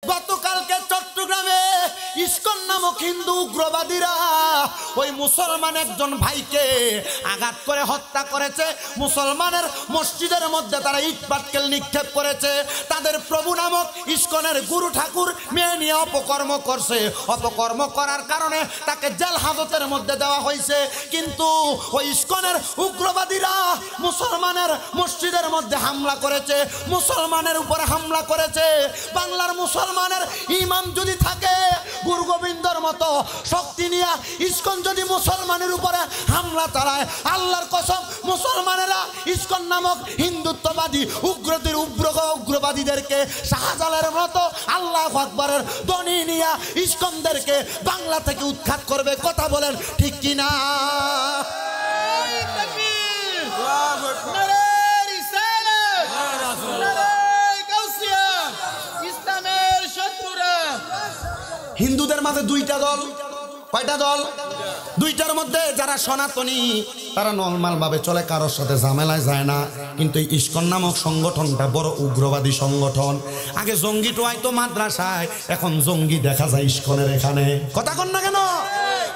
গতকালকে চট্টগ্রামে ইসকন নামক হিন্দু উগ্রবাদীরা ওই মুসলমান একজন ভাইকে আঘাত করে হত্যা করেছে। মুসলমানের মসজিদের মধ্যে তারা ইট পাটকেল নিক্ষেপ করেছে। তাদের প্রভু নামক ইসকনের গুরু ঠাকুর মেয়ে নিয়ে অপকর্ম করছে। অপকর্ম করার কারণে তাকে জেল হাজতের মধ্যে দেওয়া হয়েছে। কিন্তু ওই ইসকনের উগ্রবাদীরা মুসলমানের মসজিদের মধ্যে হামলা করেছে, মুসলমানের উপরে হামলা করেছে। বাংলার মুসলমানের ইমাম যদি থাকে গুরু গোবিন্দর মতো শক্তি নিয়ে ইসকন যদি মুসলমানের উপরে হামলা চালায়, আল্লাহর কসম মুসলমানেরা ইসকন নামক হিন্দুত্ববাদী উগ্রবাদীদেরকে শাহজালালের মতো আল্লাহু আকবারের ধ্বনি নিয়ে ইসকনদেরকে বাংলা থেকে উৎখাত করবে। কথা বলেন ঠিক কিনা? হিন্দুদের মাঝে দুইটা দল। কয়টা দল? দুইটার মধ্যে যারা সনাতনী তারা নরমাল ভাবে চলে, কারোর সাথে ঝামেলায় যায় না। কিন্তু ইসকন নামক সংগঠনটা বড় উগ্রবাদী সংগঠন। আগে জঙ্গি টোয়াইতো মাদ্রাসায়, এখন জঙ্গি দেখা যায় ইসকনের এখানে। কথা কন না কেন?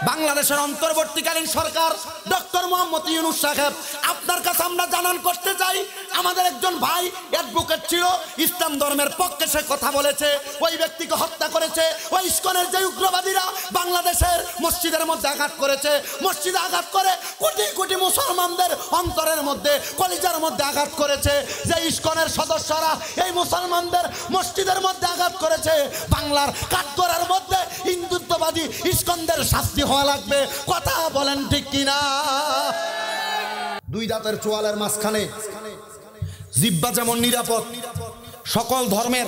বাংলাদেশের অন্তর্বর্তীকালীন সরকার ডক্টর মোহাম্মদ ইউনূস সাহেব, আপনার কাছে আমরা জানান করতে চাই, আমাদের একজন ভাই অ্যাডভোকেট ছিল, ইসলাম ধর্মের পক্ষে সে কথা বলেছে, ওই ব্যক্তিকে হত্যা করেছে ওই ইসকনের যে উগ্রবাদীরা বাংলাদেশের মসজিদের মধ্যে আঘাত করেছে। মসজিদে আঘাত করে কোটি কোটি মুসলমানদের অন্তরের মধ্যে কলিজার মধ্যে আঘাত করেছে। যে ইসকনের সদস্যরা এই মুসলমানদের মসজিদের মধ্যে আঘাত করেছে, বাংলার কাঠগড়ার মধ্যে হিন্দুত্ববাদী ইসকনদের শাস্তি হওয়া লাগবে। কথা বলেন ঠিক কিনা? দুই দাঁতের চোয়ালের মাঝখানে জিহ্বা যেমন নিরাপদ, সকল ধর্মের,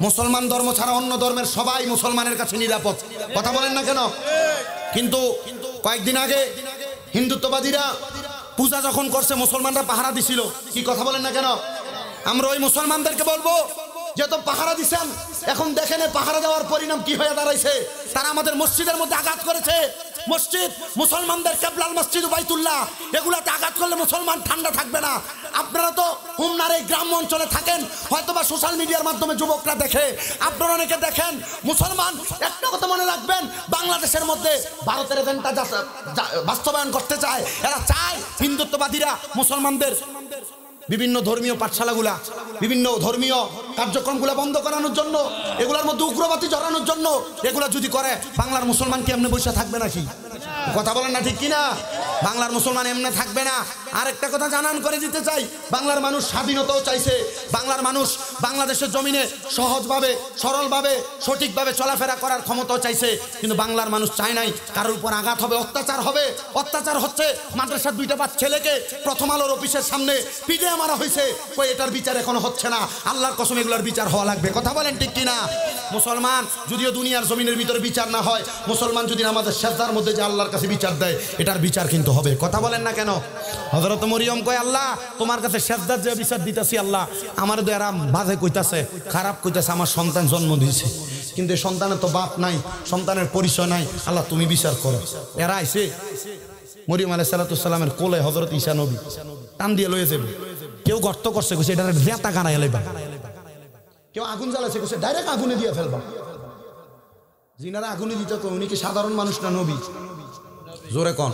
মুসলমান ধর্ম ছাড়া অন্য ধর্মের সবাই মুসলমানের কাছে নিরাপদ। কথা বলেন না কেন? কিন্তু কয়েকদিন আগে হিন্দুত্ববাদীরা পূজা যখন করছে মুসলমানরা পাহারা দিছিল। কি কথা বলেন না কেন? আমরা ওই মুসলমানদেরকে বলবো, যেহেতু পাহারা দিছেন, এখন দেখেন পাহারা দেওয়ার পরিণাম কি হয়ে দাঁড়াইছে। তারা আমাদের মসজিদের মধ্যে আঘাত করেছে। মসজিদ, মুসলমানদের কেবলাল মসজিদ বাইতুল্লাহ, এগুলাতে আঘাত করলে মুসলমান ঠান্ডা থাকবে না। আপনারা তো হুমনার এই গ্রাম অঞ্চলে থাকেন, হয়তোবা সোশ্যাল মিডিয়ার মাধ্যমে যুবকরা দেখে, আপনারা অনেকে দেখেন। মুসলমান একটা কথা মনে রাখবেন, বাংলাদেশের মধ্যে ভারতের এজেন্ডা বাস্তবায়ন করতে চায়। এরা চায় হিন্দুত্ববাদীরা মুসলমানদের বিভিন্ন ধর্মীয় পাঠশালাগুলা, বিভিন্ন ধর্মীয় কার্যক্রমগুলা বন্ধ করানোর জন্য, এগুলোর মধ্যে উগ্রবাদী জড়ানোর জন্য। এগুলা যদি করে বাংলার মুসলমান কি এমনি বসে থাকবে নাকি? কথা বলেন না ঠিক কিনা? বাংলার মুসলমান এমনি থাকবে না। আরেকটা কথা জানান করে দিতে চাই, বাংলার মানুষ স্বাধীনতাও চাইছে। বাংলার মানুষ বাংলাদেশের জমিনে সহজভাবে, সরলভাবে, সঠিকভাবে চলাফেরা করার ক্ষমতাও চাইছে। কিন্তু বাংলার মানুষ চায় নাই কারোর উপর আঘাত হবে, অত্যাচার হবে। অত্যাচার হচ্ছে, মাদ্রাসার 2টা ছেলেকে প্রথম আলোর অফিসের সামনে পিটে মারা হয়েছে। কই এটার বিচার এখনো হচ্ছে না। আল্লাহর কসম এগুলোর বিচার হওয়া লাগবে। কথা বলেন ঠিক কিনা? মুসলমান যদিও দুনিয়ার জমিনের ভিতরে বিচার না হয়, মুসলমান যদি আমাদের সেজদার মধ্যে যে আল্লাহর কাছে বিচার দেয়, এটার বিচার কিন্তু হবে। কথা বলেন না কেন? হযরত মরিয়ম কয়, আল্লাহ তোমার কাছে সেজদার যে বিচার দিতেছি, আল্লাহ আমার তো এরা বাজে কইতাছে, খারাপ কইতাছে, আমার সন্তান জন্ম দিয়েছে, কিন্তু সন্তানের তো বাপ নাই, সন্তানের পরিচয় নাই, আল্লাহ তুমি বিচার করো। এরা আইছে মরিয়ম আলাইহিস সালামের কোলে হযরত ঈসা নবী টান দিয়ে লয়ে যাবে। কেউ গর্ত করছে, কইছে এটা ভেতা কানায় লইবা। কেউ আগুন জ্বালাছে, কইছে ডাইরেক্ট আগুনে দিয়ে ফেলবা। জিনারা আগুনে দিত, উনি কি সাধারণ মানুষ না নবী? জোরে কোন?